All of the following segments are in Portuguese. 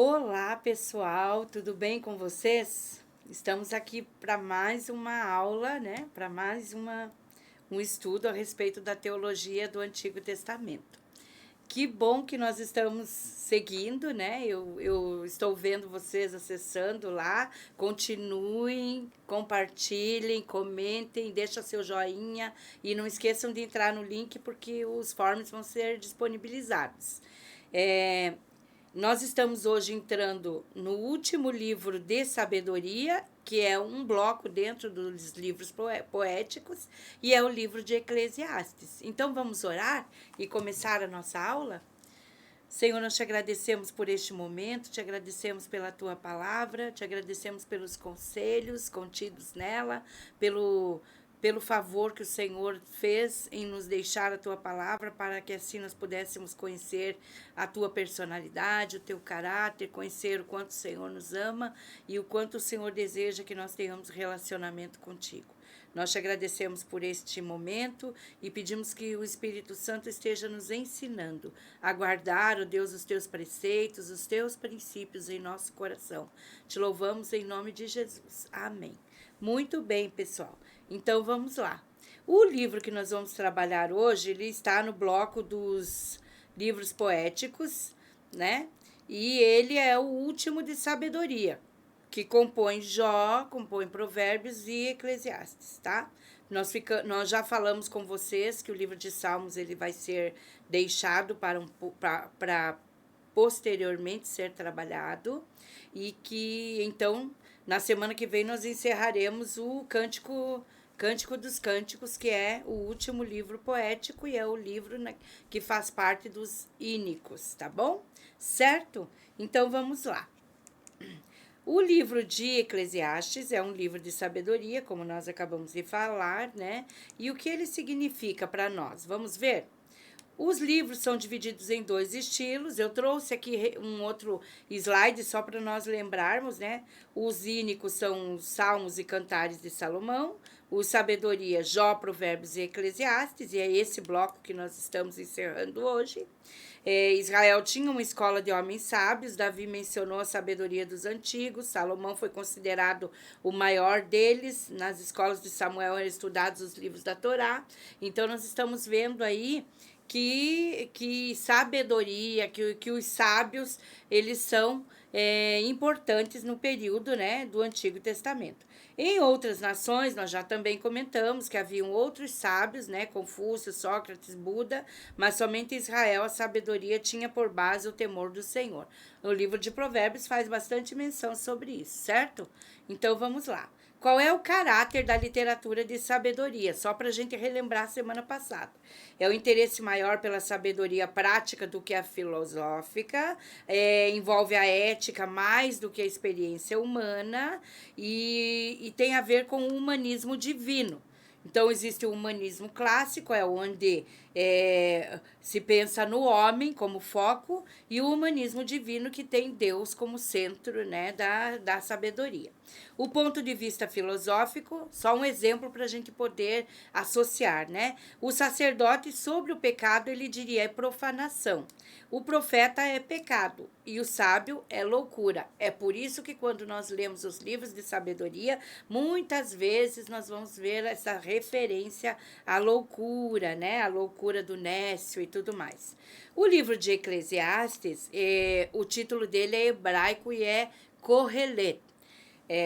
Olá, pessoal, tudo bem com vocês? Estamos aqui para mais uma aula, né? Para um estudo a respeito da teologia do Antigo Testamento. Que bom que nós estamos seguindo, né? Eu estou vendo vocês acessando lá. Continuem, compartilhem, comentem, deixa seu joinha e não esqueçam de entrar no link porque os forms vão ser disponibilizados. É, Nós estamos hoje entrando no último livro de sabedoria, que é um bloco dentro dos livros poéticos, e é o livro de Eclesiastes. Então vamos orar e começar a nossa aula? Senhor, nós te agradecemos por este momento, te agradecemos pela tua palavra, te agradecemos pelos conselhos contidos nela, pelo favor que o Senhor fez em nos deixar a tua palavra, para que assim nós pudéssemos conhecer a tua personalidade, o teu caráter, conhecer o quanto o Senhor nos ama e o quanto o Senhor deseja que nós tenhamos relacionamento contigo. Nós te agradecemos por este momento e pedimos que o Espírito Santo esteja nos ensinando a guardar, ó Deus, os teus preceitos, os teus princípios em nosso coração. Te louvamos em nome de Jesus. Amém. Muito bem, pessoal. Então vamos lá. O livro que nós vamos trabalhar hoje, ele está no bloco dos livros poéticos, né? E ele é o último de sabedoria, que compõe Jó, compõe Provérbios e Eclesiastes, tá? Nós já falamos com vocês que o livro de Salmos ele vai ser deixado para posteriormente ser trabalhado e que então na semana que vem nós encerraremos o Cântico dos Cânticos, que é o último livro poético e é o livro que faz parte dos ínicos, tá bom? Certo? Então vamos lá. O livro de Eclesiastes é um livro de sabedoria, como nós acabamos de falar, né? E o que ele significa para nós? Vamos ver? Os livros são divididos em dois estilos. Eu trouxe aqui um outro slide só para nós lembrarmos, né? Os ínicos são os Salmos e Cantares de Salomão, o Sabedoria, Jó, Provérbios e Eclesiastes, e é esse bloco que nós estamos encerrando hoje. Israel tinha uma escola de homens sábios, Davi mencionou a sabedoria dos antigos, Salomão foi considerado o maior deles, nas escolas de Samuel eram estudados os livros da Torá, então nós estamos vendo aí que sabedoria, que os sábios, eles são importantes no período, né, do Antigo Testamento. Em outras nações, nós já também comentamos que haviam outros sábios, né, Confúcio, Sócrates, Buda, mas somente em Israel a sabedoria tinha por base o temor do Senhor. O livro de Provérbios faz bastante menção sobre isso, certo? Então vamos lá. Qual é o caráter da literatura de sabedoria? Só para a gente relembrar a semana passada. É o interesse maior pela sabedoria prática do que a filosófica, envolve a ética mais do que a experiência humana e tem a ver com o humanismo divino. Então, existe o humanismo clássico, é onde se pensa no homem como foco, e o humanismo divino, que tem Deus como centro, né, da sabedoria. O ponto de vista filosófico, só um exemplo para a gente poder associar, né? O sacerdote, sobre o pecado, ele diria é profanação. O profeta é pecado e o sábio é loucura. É por isso que quando nós lemos os livros de sabedoria, muitas vezes nós vamos ver essa referência à loucura, né? A loucura do nécio e tudo mais. O livro de Eclesiastes, o título dele é hebraico e é Kohelet.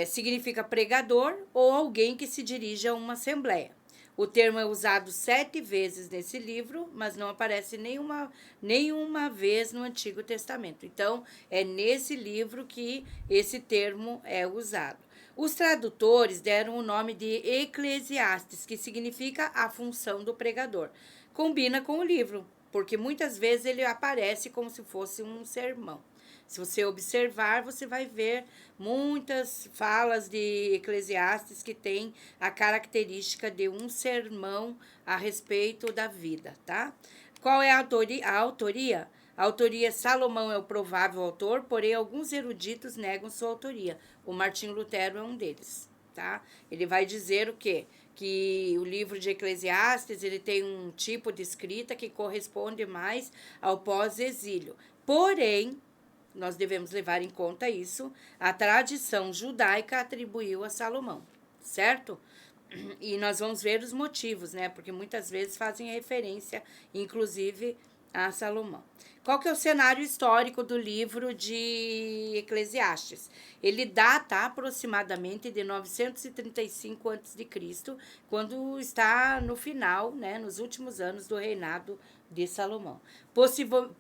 Significa pregador ou alguém que se dirige a uma assembleia. O termo é usado 7 vezes nesse livro, mas não aparece nenhuma vez no Antigo Testamento. Então, é nesse livro que esse termo é usado. Os tradutores deram o nome de Eclesiastes, que significa a função do pregador. Combina com o livro, porque muitas vezes ele aparece como se fosse um sermão. Se você observar, você vai ver muitas falas de Eclesiastes que tem a característica de um sermão a respeito da vida, tá? Qual é a autoria? A autoria Salomão é o provável autor, porém alguns eruditos negam sua autoria. O Martinho Lutero é um deles, tá? Ele vai dizer o quê? Que o livro de Eclesiastes ele tem um tipo de escrita que corresponde mais ao pós-exílio. Porém, nós devemos levar em conta isso, a tradição judaica atribuiu a Salomão, certo? E nós vamos ver os motivos, né? Porque muitas vezes fazem referência, inclusive, a Salomão. Qual que é o cenário histórico do livro de Eclesiastes? Ele data aproximadamente de 935 a.C., quando está no final, né, nos últimos anos do reinado de Salomão.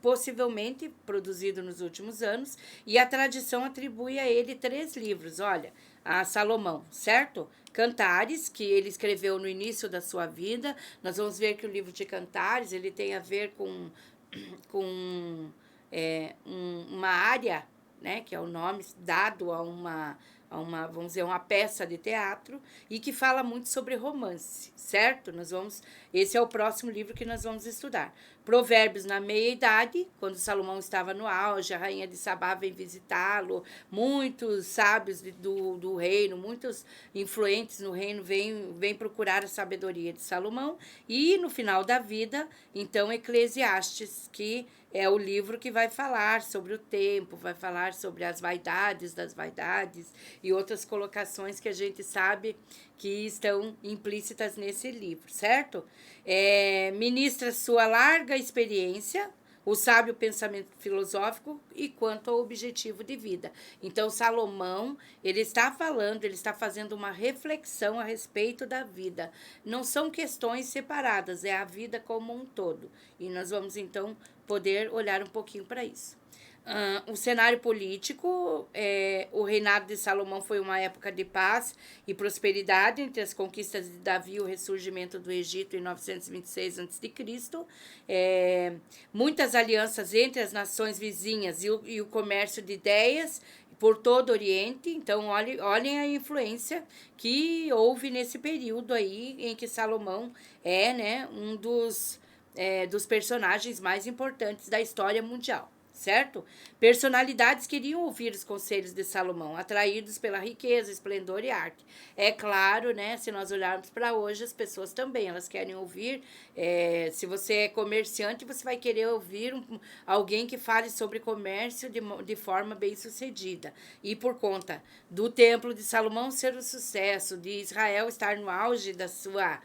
Possivelmente produzido nos últimos anos, e a tradição atribui a ele 3 livros, olha, a Salomão, certo? Cantares, que ele escreveu no início da sua vida. Nós vamos ver que o livro de Cantares, ele tem a ver com uma área, né, que é o nome dado a uma, vamos dizer, uma peça de teatro, e que fala muito sobre romance, certo? Esse é o próximo livro que nós vamos estudar. Provérbios na meia-idade, quando Salomão estava no auge, a rainha de Sabá vem visitá-lo, muitos sábios do reino, muitos influentes no reino vêm procurar a sabedoria de Salomão, e no final da vida, então, Eclesiastes, que é o livro que vai falar sobre o tempo, vai falar sobre as vaidades das vaidades e outras colocações que a gente sabe que estão implícitas nesse livro, certo? Ministra sua larga experiência, o sábio pensamento filosófico e quanto ao objetivo de vida. Então, Salomão, ele está fazendo uma reflexão a respeito da vida. Não são questões separadas, é a vida como um todo. E nós vamos, então, poder olhar um pouquinho para isso. O cenário político, o reinado de Salomão foi uma época de paz e prosperidade entre as conquistas de Davi e o ressurgimento do Egito em 926 a.C. Muitas alianças entre as nações vizinhas e o comércio de ideias por todo o Oriente. Então, olhem a influência que houve nesse período aí em que Salomão né, um dos personagens mais importantes da história mundial, certo? Personalidades queriam ouvir os conselhos de Salomão, atraídos pela riqueza, esplendor e arte. É claro, né, se nós olharmos para hoje, as pessoas também, elas querem ouvir, se você é comerciante, você vai querer ouvir alguém que fale sobre comércio de forma bem sucedida. E por conta do templo de Salomão ser um sucesso, de Israel estar no auge da sua...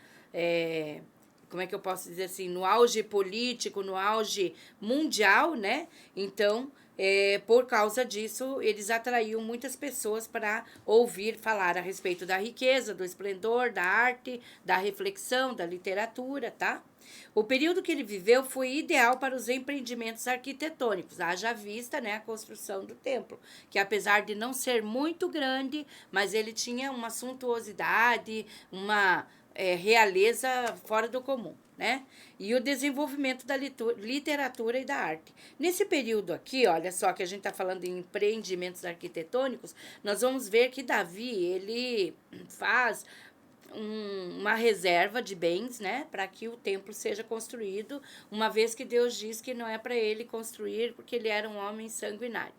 como é que eu posso dizer assim, no auge político, no auge mundial, né? Então, por causa disso, eles atraíam muitas pessoas para ouvir falar a respeito da riqueza, do esplendor, da arte, da reflexão, da literatura, tá? O período que ele viveu foi ideal para os empreendimentos arquitetônicos, haja vista, né, a construção do templo, que apesar de não ser muito grande, mas ele tinha uma suntuosidade, uma realeza fora do comum, né? E o desenvolvimento da literatura e da arte. Nesse período aqui, olha só, que a gente está falando em empreendimentos arquitetônicos, nós vamos ver que Davi, ele faz uma reserva de bens, né, para que o templo seja construído, uma vez que Deus diz que não é para ele construir, porque ele era um homem sanguinário.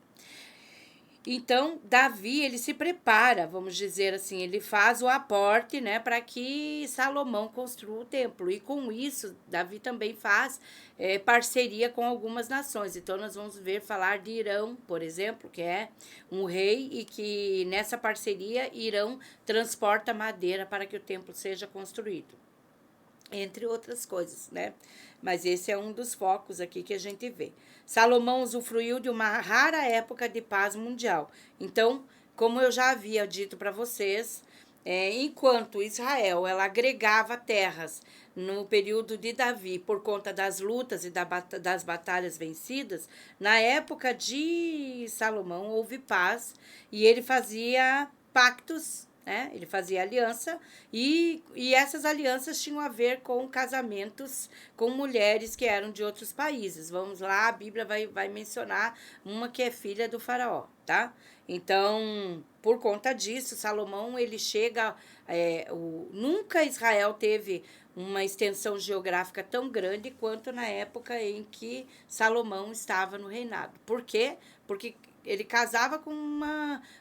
Então, Davi, ele se prepara, vamos dizer assim, ele faz o aporte, né, para que Salomão construa o templo. E com isso, Davi também faz parceria com algumas nações. Então, nós vamos ver falar de Irão, por exemplo, que é um rei e que nessa parceria Irão transporta madeira para que o templo seja construído, entre outras coisas, né? Mas esse é um dos focos aqui que a gente vê. Salomão usufruiu de uma rara época de paz mundial. Então, como eu já havia dito para vocês, enquanto Israel ela agregava terras no período de Davi por conta das lutas e das batalhas vencidas, na época de Salomão houve paz e ele fazia pactos, né? Ele fazia aliança e essas alianças tinham a ver com casamentos com mulheres que eram de outros países. Vamos lá, a Bíblia vai mencionar uma que é filha do faraó, tá? Então, por conta disso, Salomão, ele chega... nunca Israel teve uma extensão geográfica tão grande quanto na época em que Salomão estava no reinado. Por quê? Porque ele casava com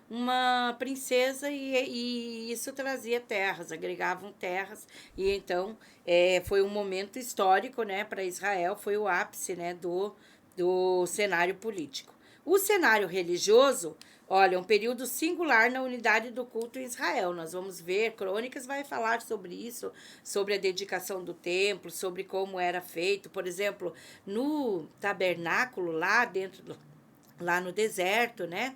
uma princesa e isso trazia terras, agregavam terras. E então foi um momento histórico, né, para Israel, foi o ápice, né, do cenário político. O cenário religioso, olha, um período singular na unidade do culto em Israel. Nós vamos ver, Crônicas vai falar sobre isso, sobre a dedicação do templo, sobre como era feito. Por exemplo, no tabernáculo, lá dentro lá no deserto, né?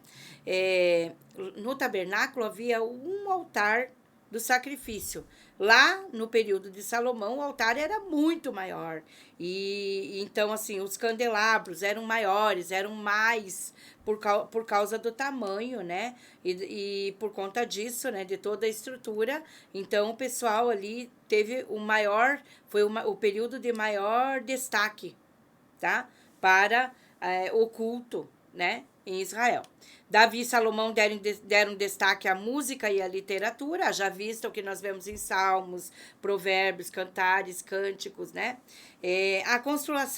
No tabernáculo havia um altar do sacrifício. Lá no período de Salomão, o altar era muito maior. E então, assim, os candelabros eram maiores, eram mais por causa do tamanho, né? E por conta disso, né? De toda a estrutura. Então, o pessoal ali teve o maior, o período de maior destaque, tá? Para o culto, né, em Israel. Davi e Salomão deram destaque à música e à literatura, já visto o que nós vemos em Salmos, Provérbios, Cantares, Cânticos, né?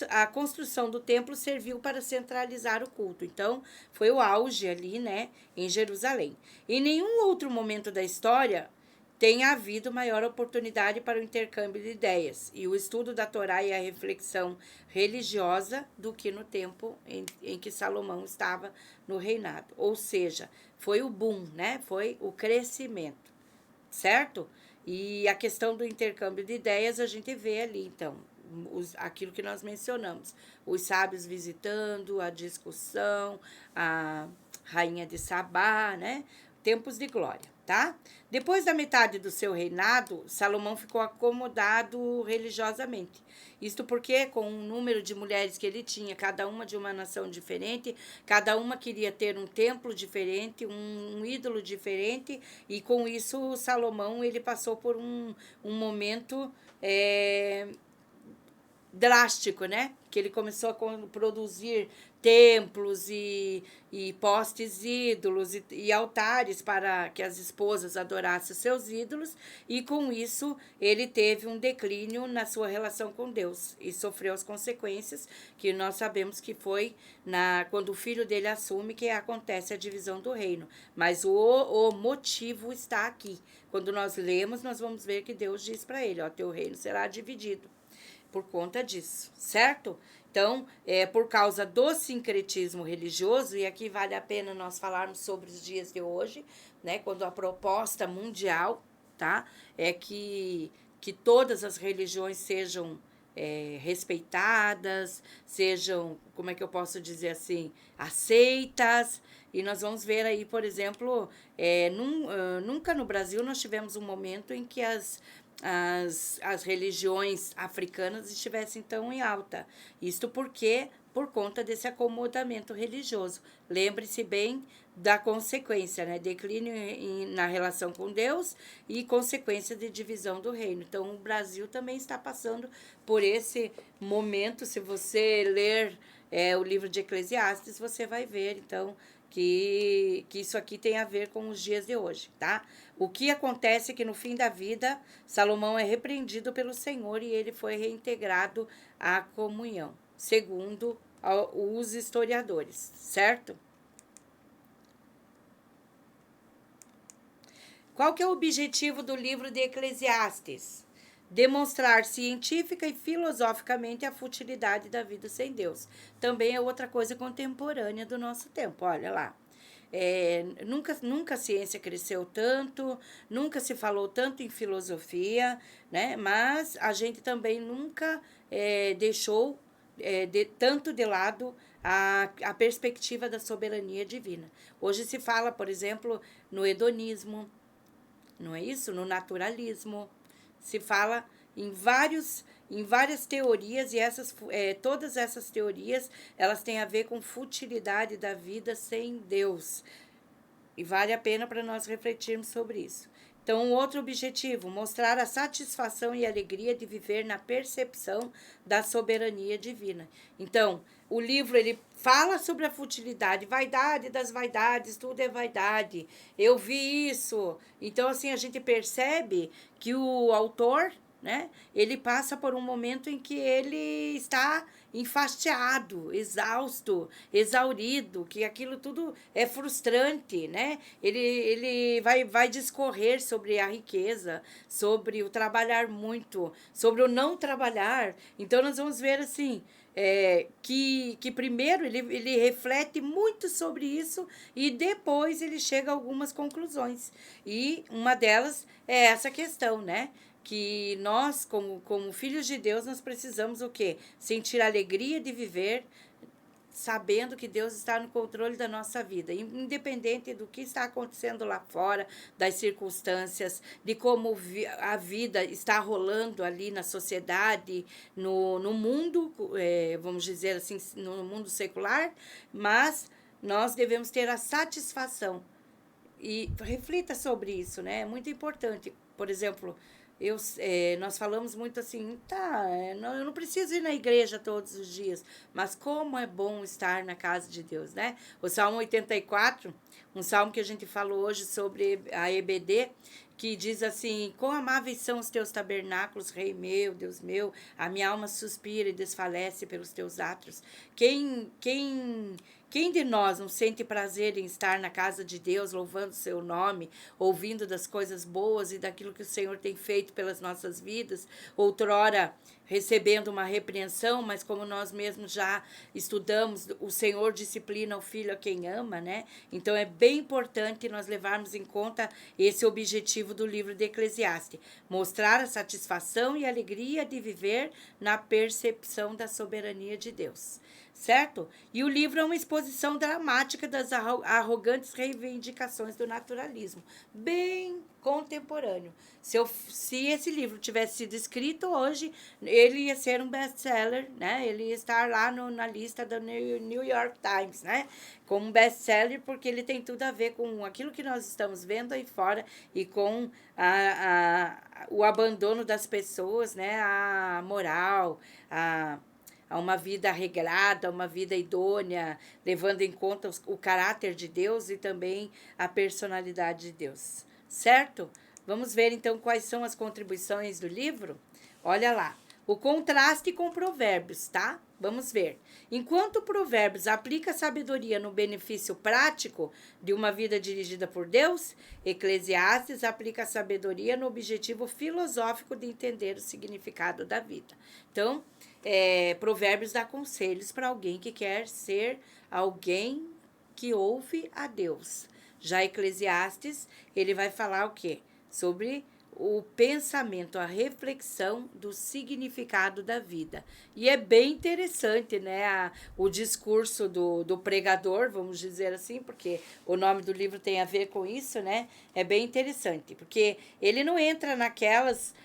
A construção do templo serviu para centralizar o culto. Então, foi o auge ali, né, em Jerusalém. Em nenhum outro momento da história tem havido maior oportunidade para o intercâmbio de ideias e o estudo da Torá e a reflexão religiosa do que no tempo em que Salomão estava no reinado. Ou seja, foi o boom, né? Foi o crescimento, certo? E a questão do intercâmbio de ideias a gente vê ali, então, aquilo que nós mencionamos, os sábios visitando, a discussão, a rainha de Sabá, né? Tempos de glória, tá? Depois da metade do seu reinado, Salomão ficou acomodado religiosamente. Isto porque, com o número de mulheres que ele tinha, cada uma de uma nação diferente, cada uma queria ter um templo diferente, um ídolo diferente, e com isso Salomão ele passou por um momento drástico, né? Que ele começou a produzir templos e postes ídolos e altares para que as esposas adorassem seus ídolos, e com isso ele teve um declínio na sua relação com Deus e sofreu as consequências que nós sabemos que foi quando o filho dele assume que acontece a divisão do reino. Mas o motivo está aqui. Quando nós lemos, nós vamos ver que Deus diz para ele, ó, teu reino será dividido por conta disso, certo? Então, por causa do sincretismo religioso, e aqui vale a pena nós falarmos sobre os dias de hoje, né? Quando a proposta mundial, tá? É que todas as religiões sejam respeitadas, sejam, como é que eu posso dizer assim, aceitas. E nós vamos ver aí, por exemplo, nunca no Brasil nós tivemos um momento em que as religiões africanas estivessem tão em alta. Isto porque, por conta desse acomodamento religioso. Lembre-se bem da consequência, né? Declínio na relação com Deus e consequência de divisão do reino. Então, o Brasil também está passando por esse momento. Se você ler o livro de Eclesiastes, você vai ver, então, que isso aqui tem a ver com os dias de hoje, tá? O que acontece é que no fim da vida, Salomão é repreendido pelo Senhor e ele foi reintegrado à comunhão, segundo os historiadores, certo? Qual que é o objetivo do livro de Eclesiastes? Demonstrar científica e filosoficamente a futilidade da vida sem Deus. Também é outra coisa contemporânea do nosso tempo, olha lá. Nunca a ciência cresceu tanto, nunca se falou tanto em filosofia, né? Mas a gente também nunca deixou tanto de lado a perspectiva da soberania divina. Hoje se fala, por exemplo, no hedonismo, não é isso? No naturalismo. Se fala em várias teorias, e todas essas teorias elas têm a ver com futilidade da vida sem Deus. E vale a pena para nós refletirmos sobre isso. Então, outro objetivo, mostrar a satisfação e alegria de viver na percepção da soberania divina. Então, o livro ele fala sobre a futilidade, vaidade das vaidades, tudo é vaidade. Eu vi isso. Então, assim, a gente percebe que o autor, né, ele passa por um momento em que ele está enfastiado, exausto, exaurido, que aquilo tudo é frustrante, né? Ele vai discorrer sobre a riqueza, sobre o trabalhar muito, sobre o não trabalhar. Então, nós vamos ver assim, que primeiro ele reflete muito sobre isso e depois ele chega a algumas conclusões. E uma delas é essa questão, né? Que nós, como filhos de Deus, nós precisamos o quê? Sentir a alegria de viver, sabendo que Deus está no controle da nossa vida, independente do que está acontecendo lá fora, das circunstâncias, de como a vida está rolando ali na sociedade, no mundo, vamos dizer assim, no mundo secular, mas nós devemos ter a satisfação. E reflita sobre isso, né? É muito importante. Por exemplo, nós falamos muito assim, tá, eu não preciso ir na igreja todos os dias, mas como é bom estar na casa de Deus, né? O Salmo 84, um salmo que a gente falou hoje sobre a EBD, que diz assim: quão amáveis são os teus tabernáculos, Rei meu, Deus meu, a minha alma suspira e desfalece pelos teus atos. Quem de nós não sente prazer em estar na casa de Deus, louvando o seu nome, ouvindo das coisas boas e daquilo que o Senhor tem feito pelas nossas vidas? Outrora recebendo uma repreensão, mas como nós mesmos já estudamos, o Senhor disciplina o filho a quem ama, né? Então é bem importante nós levarmos em conta esse objetivo do livro de Eclesiastes: mostrar a satisfação e alegria de viver na percepção da soberania de Deus. Certo? E o livro é uma exposição dramática das arrogantes reivindicações do naturalismo, bem contemporâneo. Se esse livro tivesse sido escrito hoje, ele ia ser um best-seller, né? Ele ia estar lá na lista do New York Times, né? Como um best-seller, porque ele tem tudo a ver com aquilo que nós estamos vendo aí fora e com o abandono das pessoas, né? A moral, a uma vida regrada, uma vida idônea, levando em conta o caráter de Deus e também a personalidade de Deus. Certo? Vamos ver então quais são as contribuições do livro? Olha lá. O contraste com Provérbios, tá? Vamos ver. Enquanto Provérbios aplica a sabedoria no benefício prático de uma vida dirigida por Deus, Eclesiastes aplica a sabedoria no objetivo filosófico de entender o significado da vida. Então, Provérbios dá conselhos para alguém que quer ser alguém que ouve a Deus. Já Eclesiastes, ele vai falar o quê? Sobre o pensamento, a reflexão do significado da vida. E é bem interessante, né, o discurso do pregador, vamos dizer assim, porque o nome do livro tem a ver com isso, né? É bem interessante, porque ele não entra naquelas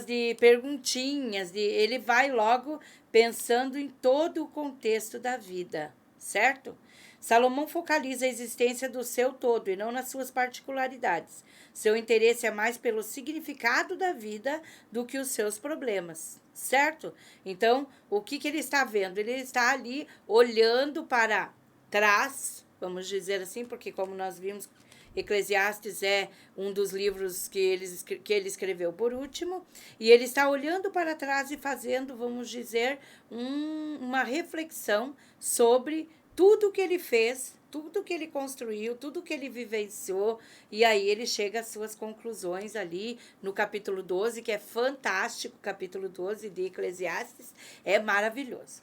de perguntinhas, ele vai logo pensando em todo o contexto da vida, certo? Salomão focaliza a existência do seu todo e não nas suas particularidades. Seu interesse é mais pelo significado da vida do que os seus problemas, certo? Então, o que ele está vendo? Ele está ali olhando para trás, vamos dizer assim, porque como nós vimos, Eclesiastes é um dos livros que ele escreveu por último, e ele está olhando para trás e fazendo, vamos dizer, uma reflexão sobre tudo que ele fez, tudo que ele construiu, tudo que ele vivenciou, e aí ele chega às suas conclusões ali no capítulo 12, que é fantástico, capítulo 12 de Eclesiastes, é maravilhoso.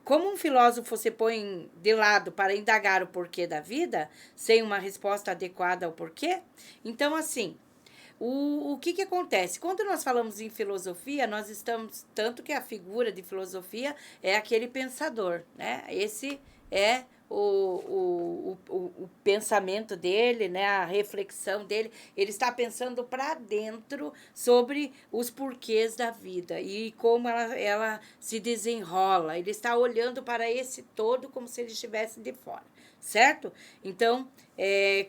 Como um filósofo se põe de lado para indagar o porquê da vida, sem uma resposta adequada ao porquê? Então, assim, o que acontece? Quando nós falamos em filosofia, nós estamos... Tanto que a figura de filosofia é aquele pensador, né? Esse é o pensamento dele, né? A reflexão dele. Ele está pensando para dentro sobre os porquês da vida e como ela se desenrola. Ele está olhando para esse todo como se ele estivesse de fora, certo? Então,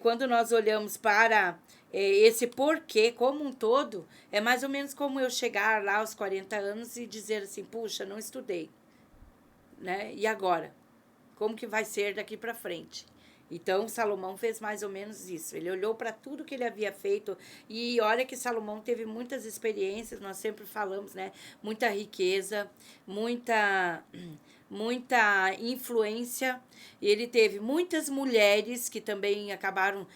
quando nós olhamos para esse porquê como um todo, é mais ou menos como eu chegar lá aos 40 anos e dizer assim, puxa, não estudei, né? E agora? Como que vai ser daqui para frente? Então, Salomão fez mais ou menos isso. Ele olhou para tudo que ele havia feito e olha que Salomão teve muitas experiências, nós sempre falamos, né? Muita riqueza, muita influência. Ele teve muitas mulheres que também acabaram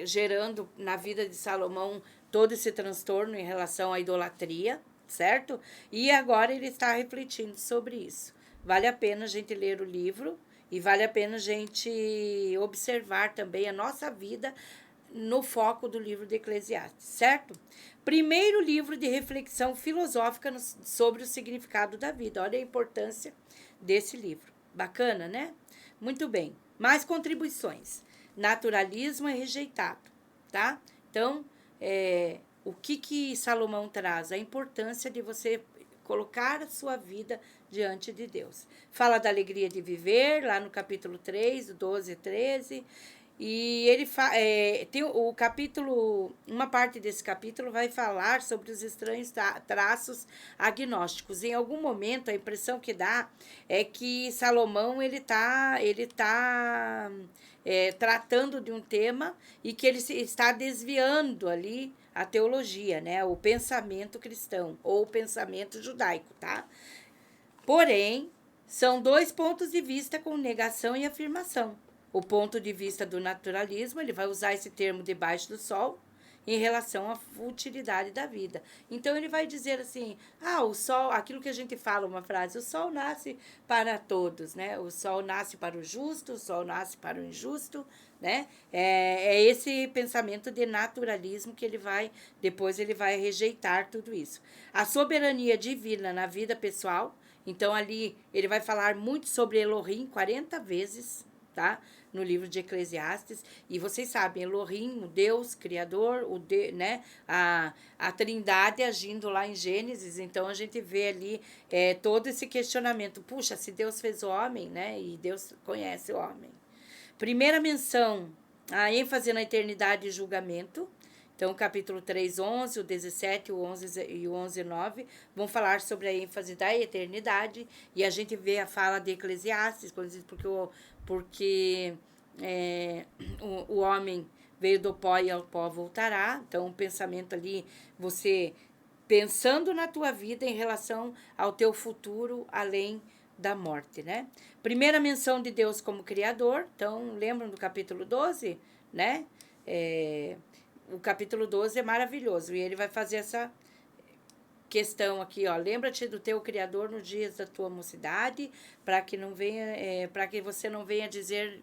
gerando na vida de Salomão todo esse transtorno em relação à idolatria, certo? E agora ele está refletindo sobre isso. Vale a pena a gente ler o livro e vale a pena a gente observar também a nossa vida no foco do livro de Eclesiastes, certo? Primeiro livro de reflexão filosófica sobre o significado da vida. Olha a importância desse livro. Bacana, né? Muito bem. Mais contribuições. Naturalismo é rejeitado, tá? Então, o que Salomão traz? A importância de você colocar a sua vida diante de Deus. Fala da alegria de viver, lá no capítulo 3, do 12 e 13. E ele tem o capítulo, uma parte desse capítulo vai falar sobre os estranhos traços agnósticos. Em algum momento, a impressão que dá é que Salomão ele tá tratando de um tema e que ele está desviando ali a teologia, né? O pensamento cristão ou o pensamento judaico, tá? Porém, são dois pontos de vista com negação e afirmação. O ponto de vista do naturalismo, ele vai usar esse termo debaixo do sol em relação à futilidade da vida. Então, ele vai dizer assim, o sol, aquilo que a gente fala, uma frase, o sol nasce para todos, né? O sol nasce para o justo, o sol nasce para o injusto, né? É esse pensamento de naturalismo que depois ele vai rejeitar tudo isso. A soberania divina na vida pessoal, então ali ele vai falar muito sobre Elohim 40 vezes, tá? No livro de Eclesiastes, e vocês sabem, Elohim, o Deus Criador, né? A Trindade agindo lá em Gênesis, então a gente vê ali todo esse questionamento, puxa, se Deus fez o homem, né? E Deus conhece o homem. Primeira menção, a ênfase na eternidade e julgamento. Então, capítulo 3, 11, o 17, o 11 e o 11, 9, vão falar sobre a ênfase da eternidade, e a gente vê a fala de Eclesiastes, quando diz porque o homem veio do pó e ao pó voltará. Então, o pensamento ali, você pensando na tua vida em relação ao teu futuro além da morte, né? Primeira menção de Deus como Criador. Então, lembram do capítulo 12, né? O capítulo 12 é maravilhoso, e ele vai fazer essa questão aqui, ó. Lembra-te do teu Criador nos dias da tua mocidade, para que você não venha dizer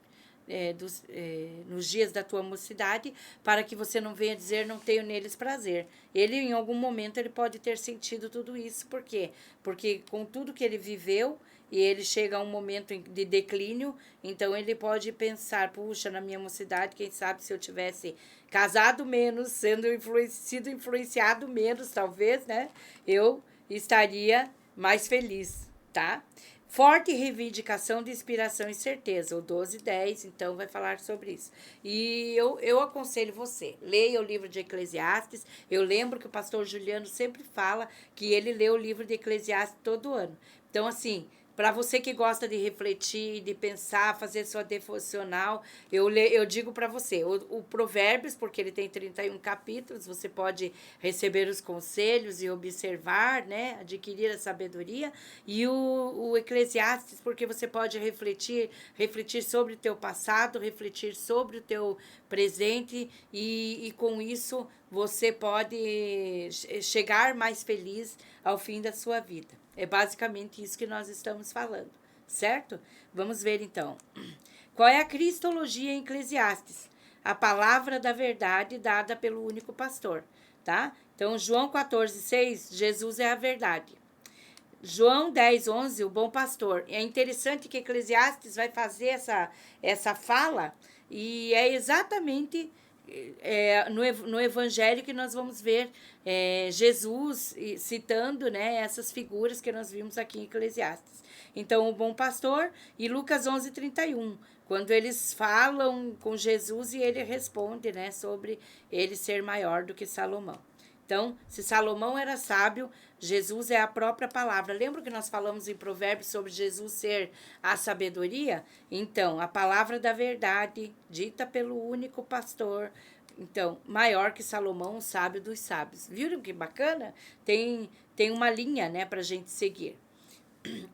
nos dias da tua mocidade, para que você não venha dizer não tenho neles prazer. Ele, em algum momento, ele pode ter sentido tudo isso. Por quê? Porque com tudo que ele viveu, e ele chega a um momento de declínio, então ele pode pensar, puxa, na minha mocidade, quem sabe se eu tivesse casado menos, sido influenciado menos, talvez, né? Eu estaria mais feliz, tá? Forte reivindicação de inspiração e certeza, o 12:10, então vai falar sobre isso. E eu aconselho você, leia o livro de Eclesiastes. Eu lembro que o pastor Juliano sempre fala que ele lê o livro de Eclesiastes todo ano. Então, assim, para você que gosta de refletir, de pensar, fazer sua devocional, eu digo para você, o Provérbios, porque ele tem 31 capítulos, você pode receber os conselhos e observar, né, adquirir a sabedoria, e o Eclesiastes, porque você pode refletir sobre o teu passado, refletir sobre o teu presente, e com isso você pode chegar mais feliz ao fim da sua vida. É basicamente isso que nós estamos falando, certo? Vamos ver então. Qual é a cristologia em Eclesiastes? A palavra da verdade dada pelo único pastor, tá? Então, João 14:6, Jesus é a verdade. João 10:11, o bom pastor. É interessante que Eclesiastes vai fazer essa fala, e é exatamente no Evangelho que nós vamos ver Jesus citando, né, essas figuras que nós vimos aqui em Eclesiastes. Então, o bom pastor, e Lucas 11:31, quando eles falam com Jesus e ele responde, né, sobre ele ser maior do que Salomão. Então, se Salomão era sábio, Jesus é a própria palavra. Lembra que nós falamos em Provérbios sobre Jesus ser a sabedoria? Então, a palavra da verdade, dita pelo único pastor, então, maior que Salomão, o sábio dos sábios. Viram que bacana? Tem uma linha, né, para a gente seguir.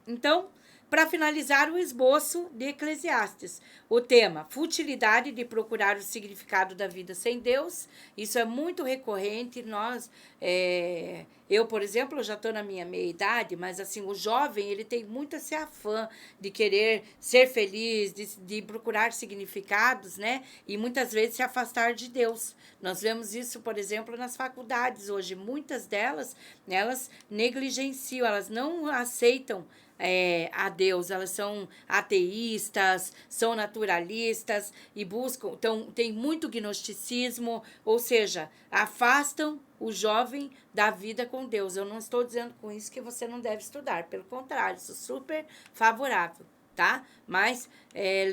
Então, Para finalizar, o esboço de Eclesiastes. O tema: futilidade de procurar o significado da vida sem Deus. Isso é muito recorrente. Eu, por exemplo, já estou na minha meia-idade, mas assim, o jovem, ele tem muito esse afã de querer ser feliz, de procurar significados, né? E muitas vezes se afastar de Deus. Nós vemos isso, por exemplo, nas faculdades hoje. Muitas delas, elas negligenciam, elas não aceitam a Deus, elas são ateístas, são naturalistas e buscam, então tem muito gnosticismo, ou seja, afastam o jovem da vida com Deus. Eu não estou dizendo com isso que você não deve estudar, pelo contrário, sou super favorável, tá? Mas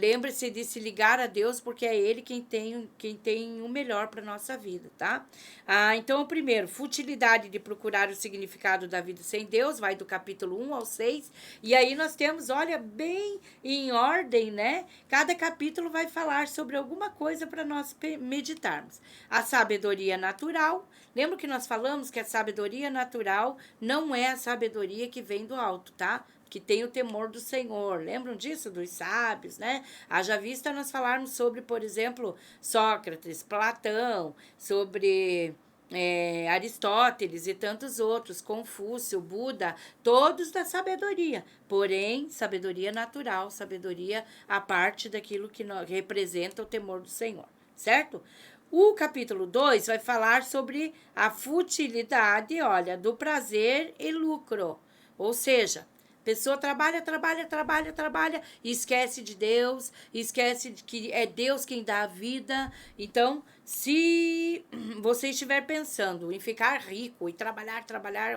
lembre-se de se ligar a Deus, porque é Ele quem tem o melhor para a nossa vida, tá? Então, o primeiro, futilidade de procurar o significado da vida sem Deus, vai do capítulo 1 ao 6, e aí nós temos, olha, bem em ordem, né? Cada capítulo vai falar sobre alguma coisa para nós meditarmos. A sabedoria natural, lembra que nós falamos que a sabedoria natural não é a sabedoria que vem do alto, tá? Que tem o temor do Senhor. Lembram disso? Dos sábios, né? Haja vista nós falarmos sobre, por exemplo, Sócrates, Platão, sobre Aristóteles e tantos outros, Confúcio, Buda, todos da sabedoria. Porém, sabedoria natural, sabedoria a parte daquilo que representa o temor do Senhor, certo? O capítulo 2 vai falar sobre a futilidade, olha, do prazer e lucro. Ou seja, pessoa trabalha e esquece de Deus, esquece de que é Deus quem dá a vida. Então, se você estiver pensando em ficar rico e trabalhar,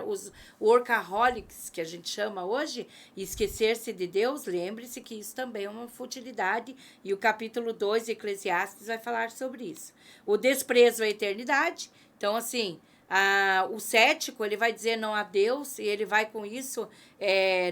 os workaholics, que a gente chama hoje, e esquecer-se de Deus, lembre-se que isso também é uma futilidade, e o capítulo 2 de Eclesiastes vai falar sobre isso. O desprezo à eternidade, então assim, o cético, ele vai dizer não a Deus, e ele vai com isso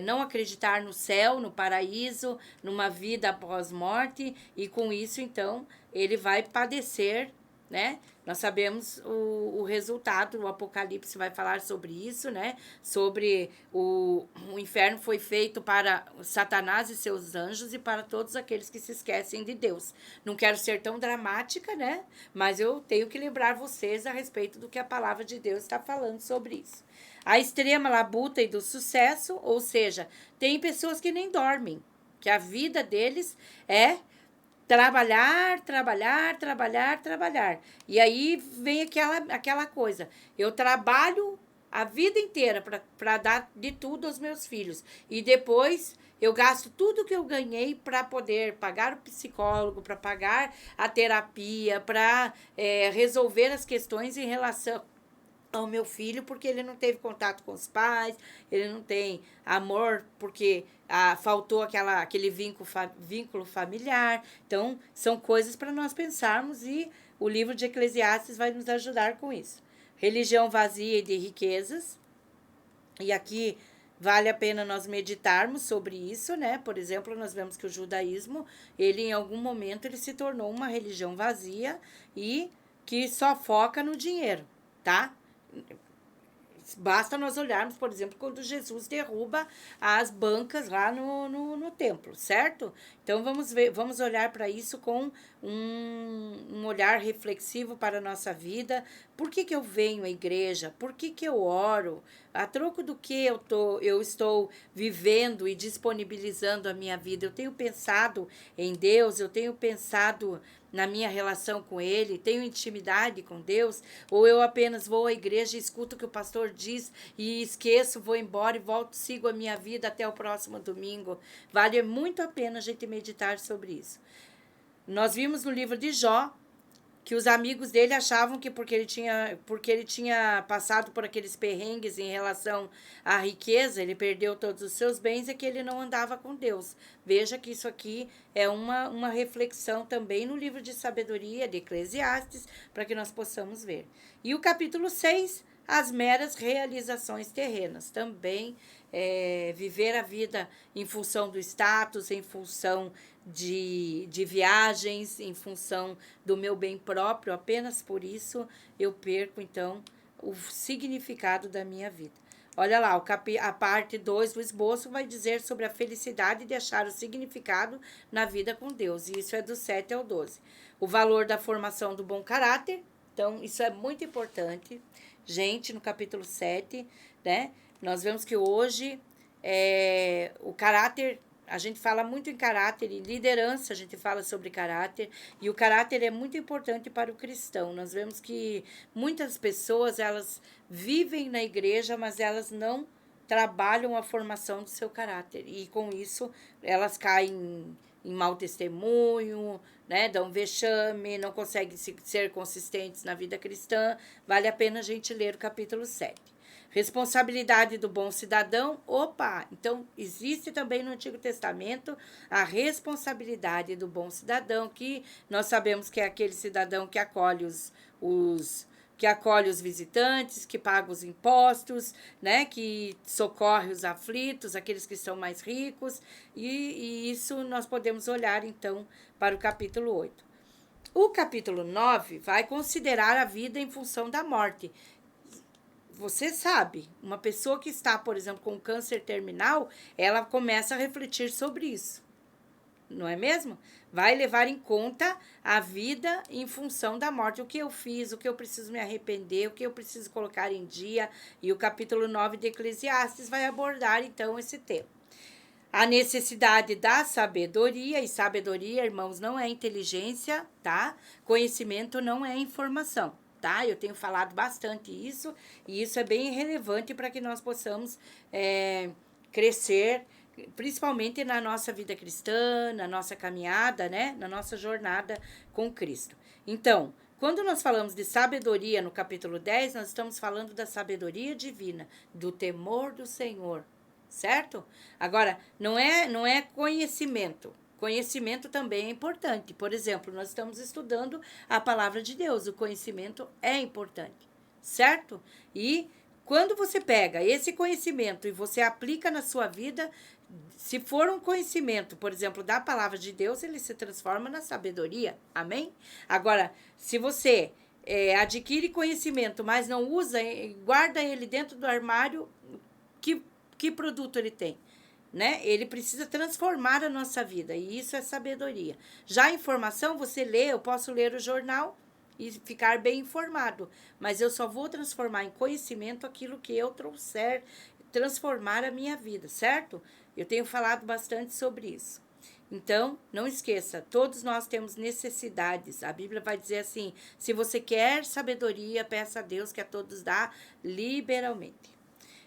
não acreditar no céu, no paraíso, numa vida após morte, e com isso, então, ele vai padecer, né? Nós sabemos o resultado, o Apocalipse vai falar sobre isso, né? Sobre o inferno foi feito para Satanás e seus anjos e para todos aqueles que se esquecem de Deus. Não quero ser tão dramática, né? Mas eu tenho que lembrar vocês a respeito do que a palavra de Deus está falando sobre isso. A extrema labuta e do sucesso, ou seja, tem pessoas que nem dormem, que a vida deles é trabalhar. E aí vem aquela coisa. Eu trabalho a vida inteira para dar de tudo aos meus filhos. E depois eu gasto tudo que eu ganhei para poder pagar o psicólogo, para pagar a terapia, para resolver as questões em relação ao meu filho, porque ele não teve contato com os pais, ele não tem amor, porque faltou aquele vínculo familiar. Então, são coisas para nós pensarmos, e o livro de Eclesiastes vai nos ajudar com isso. Religião vazia e de riquezas, e aqui vale a pena nós meditarmos sobre isso, né? Por exemplo, nós vemos que o judaísmo, ele em algum momento ele se tornou uma religião vazia e que só foca no dinheiro, tá? Basta nós olharmos, por exemplo, quando Jesus derruba as bancas lá no templo, certo? Então, vamos olhar para isso com um olhar reflexivo para a nossa vida. Por que eu venho à igreja? Por que eu oro? A troco do que eu estou vivendo e disponibilizando a minha vida? Eu tenho pensado em Deus, eu tenho pensado na minha relação com Ele, tenho intimidade com Deus, ou eu apenas vou à igreja, escuto o que o pastor diz e esqueço, vou embora e volto, sigo a minha vida até o próximo domingo. Vale muito a pena a gente meditar sobre isso. Nós vimos no livro de Jó que os amigos dele achavam que porque ele tinha passado por aqueles perrengues em relação à riqueza, ele perdeu todos os seus bens, e que ele não andava com Deus. Veja que isso aqui é uma reflexão também no livro de sabedoria de Eclesiastes, para que nós possamos ver. E o capítulo 6, as meras realizações terrenas. Também viver a vida em função do status, em função de viagens, em função do meu bem próprio, apenas por isso eu perco, então, o significado da minha vida. Olha lá, a parte 2 do esboço vai dizer sobre a felicidade de achar o significado na vida com Deus. E isso é do 7 ao 12. O valor da formação do bom caráter. Então, isso é muito importante. Gente, no capítulo 7, né? Nós vemos que hoje o caráter, a gente fala muito em caráter, e liderança, a gente fala sobre caráter, e o caráter é muito importante para o cristão. Nós vemos que muitas pessoas, elas vivem na igreja, mas elas não trabalham a formação do seu caráter, e com isso elas caem em mau testemunho, né, dão vexame, não conseguem ser consistentes na vida cristã. Vale a pena a gente ler o capítulo 7. Responsabilidade do bom cidadão. Opa! Então, existe também no Antigo Testamento a responsabilidade do bom cidadão, que nós sabemos que é aquele cidadão que acolhe os visitantes, que paga os impostos, né, que socorre os aflitos, aqueles que são mais ricos, e isso nós podemos olhar, então, para o capítulo 8. O capítulo 9 vai considerar a vida em função da morte. Você sabe, uma pessoa que está, por exemplo, com câncer terminal, ela começa a refletir sobre isso, não é mesmo? Vai levar em conta a vida em função da morte. O que eu fiz, o que eu preciso me arrepender, o que eu preciso colocar em dia. E o capítulo 9 de Eclesiastes vai abordar, então, esse tema. A necessidade da sabedoria, e sabedoria, irmãos, não é inteligência, tá? Conhecimento não é informação, tá? Eu tenho falado bastante isso, e isso é bem relevante para que nós possamos crescer, principalmente na nossa vida cristã, na nossa caminhada, né? Na nossa jornada com Cristo. Então, quando nós falamos de sabedoria no capítulo 10, nós estamos falando da sabedoria divina, do temor do Senhor, certo? Agora, não é conhecimento. Conhecimento também é importante. Por exemplo, nós estamos estudando a palavra de Deus. O conhecimento é importante, certo? E quando você pega esse conhecimento e você aplica na sua vida, se for um conhecimento, por exemplo, da palavra de Deus, ele se transforma na sabedoria. Amém? Agora, se você adquire conhecimento, mas não usa, guarda ele dentro do armário, que produto ele tem? Né? Ele precisa transformar a nossa vida, e isso é sabedoria. Já a informação, você lê, eu posso ler o jornal e ficar bem informado, mas eu só vou transformar em conhecimento aquilo que eu trouxer, transformar a minha vida, certo? Eu tenho falado bastante sobre isso. Então, não esqueça, todos nós temos necessidades. A Bíblia vai dizer assim: se você quer sabedoria, peça a Deus, que a todos dá liberalmente.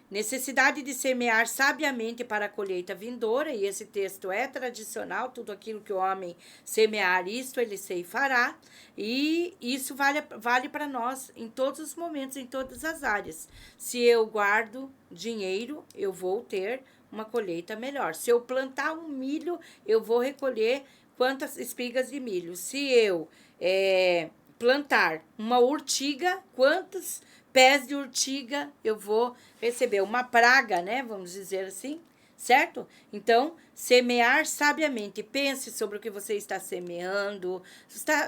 Necessidade de semear sabiamente para a colheita vindoura, e esse texto é tradicional: tudo aquilo que o homem semear, isto ele ceifará, e isso vale para nós em todos os momentos, em todas as áreas. Se eu guardo dinheiro, eu vou ter uma colheita melhor. Se eu plantar um milho, eu vou recolher quantas espigas de milho. Se eu plantar uma urtiga, quantos pés de urtiga eu vou receber? Uma praga, né? Vamos dizer assim, certo? Então, semear sabiamente. Pense sobre o que você está semeando.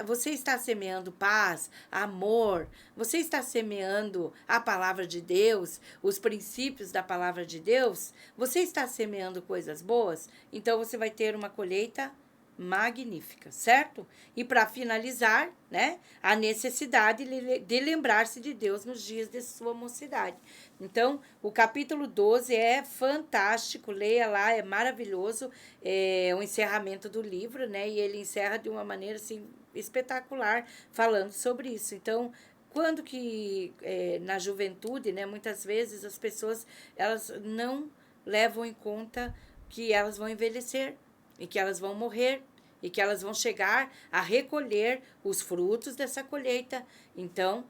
Você está semeando paz, amor. Você está semeando a palavra de Deus, os princípios da palavra de Deus. Você está semeando coisas boas. Então, você vai ter uma colheita magnífica, certo? E para finalizar, né, a necessidade de lembrar-se de Deus nos dias de sua mocidade. Então, o capítulo 12 é fantástico, leia lá, é maravilhoso, é o encerramento do livro, né, e ele encerra de uma maneira, assim, espetacular, falando sobre isso. Então, quando que, na juventude, né, muitas vezes as pessoas, elas não levam em conta que elas vão envelhecer, e que elas vão morrer, e que elas vão chegar a recolher os frutos dessa colheita. Então,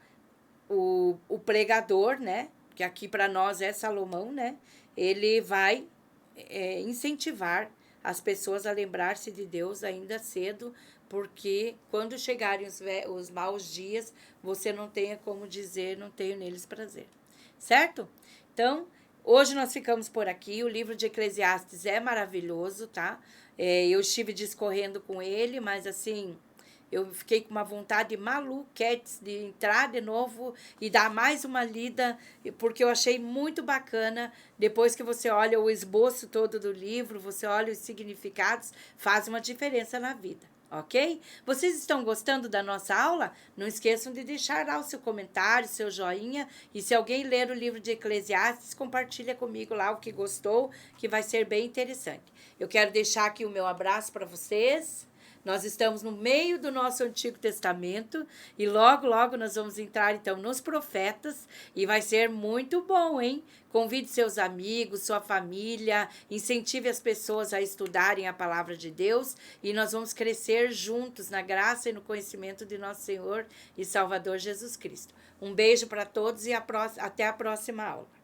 o pregador, né, que aqui para nós é Salomão, né, ele vai incentivar as pessoas a lembrar-se de Deus ainda cedo, porque quando chegarem os maus dias, você não tenha como dizer, não tenho neles prazer, certo? Então, hoje nós ficamos por aqui. O livro de Eclesiastes é maravilhoso, tá? Eu estive discorrendo com ele, mas assim, eu fiquei com uma vontade maluquete de entrar de novo e dar mais uma lida, porque eu achei muito bacana. Depois que você olha o esboço todo do livro, você olha os significados, faz uma diferença na vida. Ok? Vocês estão gostando da nossa aula? Não esqueçam de deixar lá o seu comentário, seu joinha. E se alguém ler o livro de Eclesiastes, compartilha comigo lá o que gostou, que vai ser bem interessante. Eu quero deixar aqui o meu abraço para vocês. Nós estamos no meio do nosso Antigo Testamento e logo, logo nós vamos entrar então nos profetas e vai ser muito bom, hein? Convide seus amigos, sua família, incentive as pessoas a estudarem a palavra de Deus e nós vamos crescer juntos na graça e no conhecimento de nosso Senhor e Salvador Jesus Cristo. Um beijo para todos e até a próxima aula.